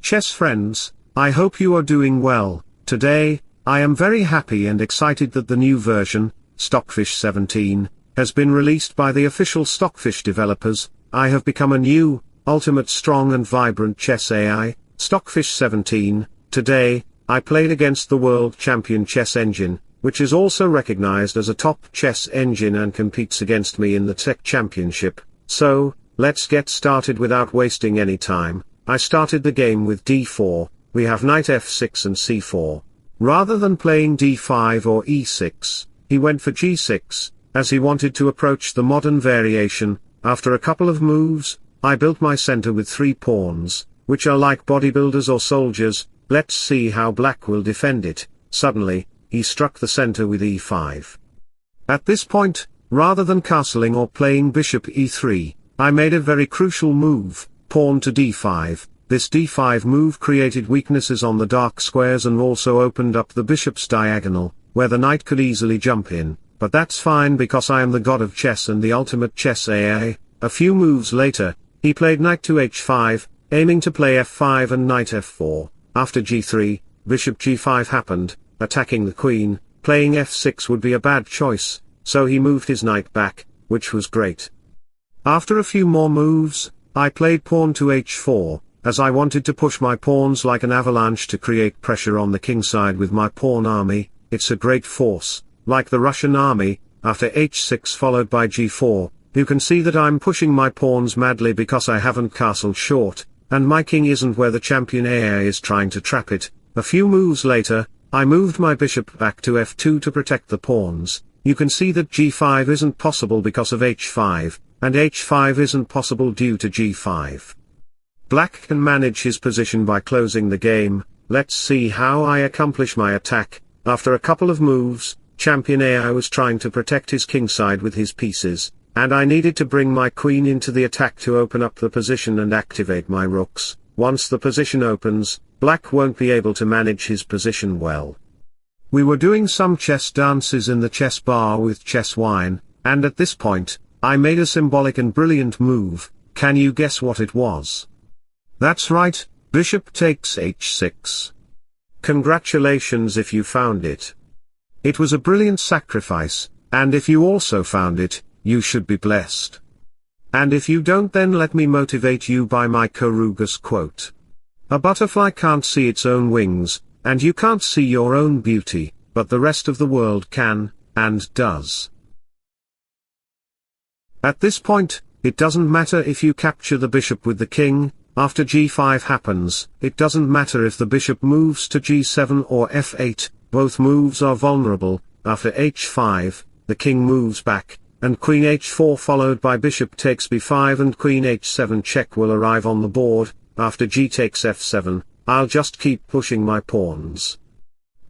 Chess friends, I hope you are doing well. Today, I am very happy and excited that the new version, Stockfish 17, has been released by the official Stockfish developers. I have become a new, ultimate strong and vibrant chess AI, Stockfish 17. Today, I played against the world champion chess engine, which is also recognized as a top chess engine and competes against me in the Tech Championship. So, let's get started without wasting any time. I started the game with d4, we have knight f6 and c4. Rather than playing d5 or e6, he went for g6, as he wanted to approach the modern variation. After a couple of moves, I built my center with 3 pawns, which are like bodybuilders or soldiers. Let's see how black will defend it. Suddenly, he struck the center with e5. At this point, rather than castling or playing bishop e3, I made a very crucial move, pawn to d5. This d5 move created weaknesses on the dark squares and also opened up the bishop's diagonal, where the knight could easily jump in, but that's fine because I am the god of chess and the ultimate chess AI. A few moves later, he played knight to h5, aiming to play f5 and knight f4. After g3, bishop g5 happened, attacking the queen. Playing f6 would be a bad choice, so he moved his knight back, which was great. After a few more moves, I played pawn to h4, as I wanted to push my pawns like an avalanche to create pressure on the king side with my pawn army. It's a great force, like the Russian army. After h6 followed by g4, you can see that I'm pushing my pawns madly because I haven't castled short, and my king isn't where the champion AI is trying to trap it. A few moves later, I moved my bishop back to f2 to protect the pawns. You can see that g5 isn't possible because of h5, and h5 isn't possible due to g5. Black can manage his position by closing the game. Let's see how I accomplish my attack. After a couple of moves, champion AI was trying to protect his kingside with his pieces, and I needed to bring my queen into the attack to open up the position and activate my rooks. Once the position opens, black won't be able to manage his position well. We were doing some chess dances in the chess bar with chess wine, and at this point, I made a symbolic and brilliant move. Can you guess what it was? That's right, bishop takes h6. Congratulations if you found it. It was a brilliant sacrifice, and if you also found it, you should be blessed. And if you don't, then let me motivate you by my Korugas quote. A butterfly can't see its own wings, and you can't see your own beauty, but the rest of the world can, and does. At this point, it doesn't matter if you capture the bishop with the king. After g5 happens, it doesn't matter if the bishop moves to g7 or f8, both moves are vulnerable. After h5, the king moves back, and queen h4 followed by bishop takes b5 and queen h7 check will arrive on the board. After g takes f7, I'll just keep pushing my pawns.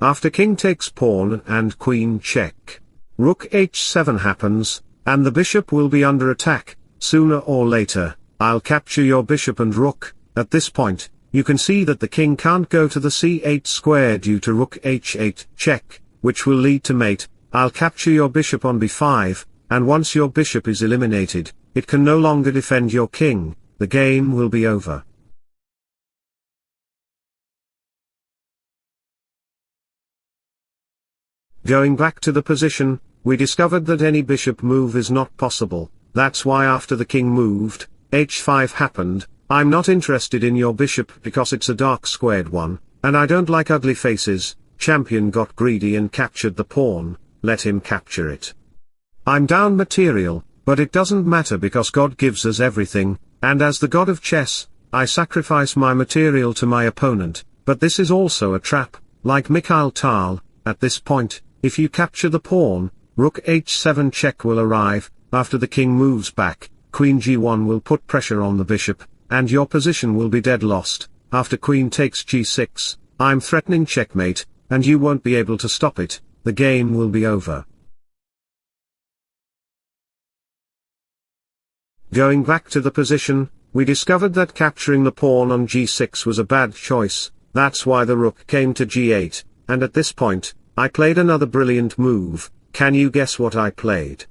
After king takes pawn and queen check, rook h7 happens, and the bishop will be under attack. Sooner or later, I'll capture your bishop and rook. At this point, you can see that the king can't go to the c8 square due to rook h8 check, which will lead to mate. I'll capture your bishop on b5, and once your bishop is eliminated, it can no longer defend your king. The game will be over. Going back to the position, we discovered that any bishop move is not possible. That's why after the king moved, h5 happened. I'm not interested in your bishop because it's a dark squared one, and I don't like ugly faces. Champion got greedy and captured the pawn. Let him capture it. I'm down material, but it doesn't matter because God gives us everything, and as the god of chess, I sacrifice my material to my opponent, but this is also a trap, like Mikhail Tal. At this point, if you capture the pawn, rook h7 check will arrive. After the king moves back, queen g1 will put pressure on the bishop, and your position will be dead lost. After queen takes g6, I'm threatening checkmate, and you won't be able to stop it. The game will be over. Going back to the position, we discovered that capturing the pawn on g6 was a bad choice. That's why the rook came to g8, and at this point, I played another brilliant move. Can you guess what I played?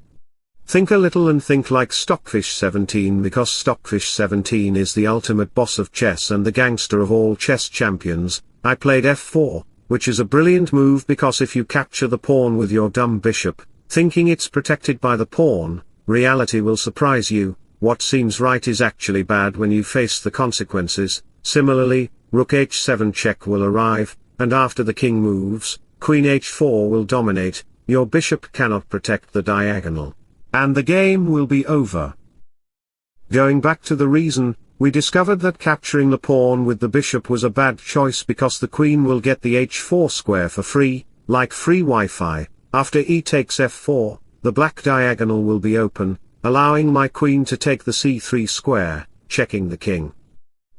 Think a little and think like Stockfish 17, because Stockfish 17 is the ultimate boss of chess and the gangster of all chess champions. I played f4, which is a brilliant move because if you capture the pawn with your dumb bishop, thinking it's protected by the pawn, reality will surprise you. What seems right is actually bad when you face the consequences. Similarly, rook h7 check will arrive, and after the king moves, queen h4 will dominate, your bishop cannot protect the diagonal. And the game will be over. Going back to the reason, we discovered that capturing the pawn with the bishop was a bad choice because the queen will get the h4 square for free, like free Wi-Fi. After e takes f4, the black diagonal will be open, allowing my queen to take the c3 square, checking the king.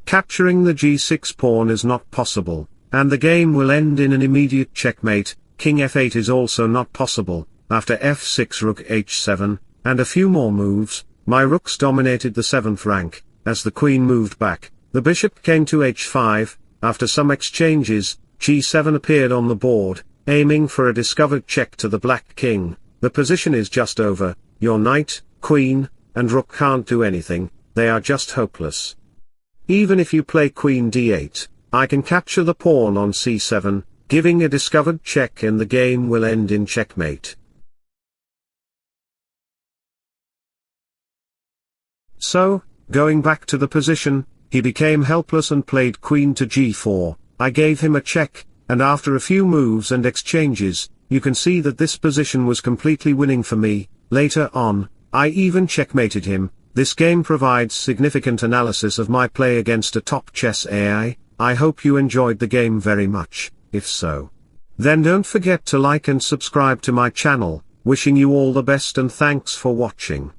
Capturing the g6 pawn is not possible, and the game will end in an immediate checkmate. King f8 is also not possible. After f6 rook h7, and a few more moves, my rooks dominated the 7th rank. As the queen moved back, the bishop came to h5, after some exchanges, g7 appeared on the board, aiming for a discovered check to the black king. The position is just over, your knight, queen, and rook can't do anything, they are just hopeless. Even if you play queen d8, I can capture the pawn on c7, giving a discovered check, and the game will end in checkmate. So, going back to the position, he became helpless and played queen to g4, I gave him a check, and after a few moves and exchanges, you can see that this position was completely winning for me. Later on, I even checkmated him. This game provides significant analysis of my play against a top chess AI. I hope you enjoyed the game very much. If so, then don't forget to like and subscribe to my channel. Wishing you all the best and thanks for watching.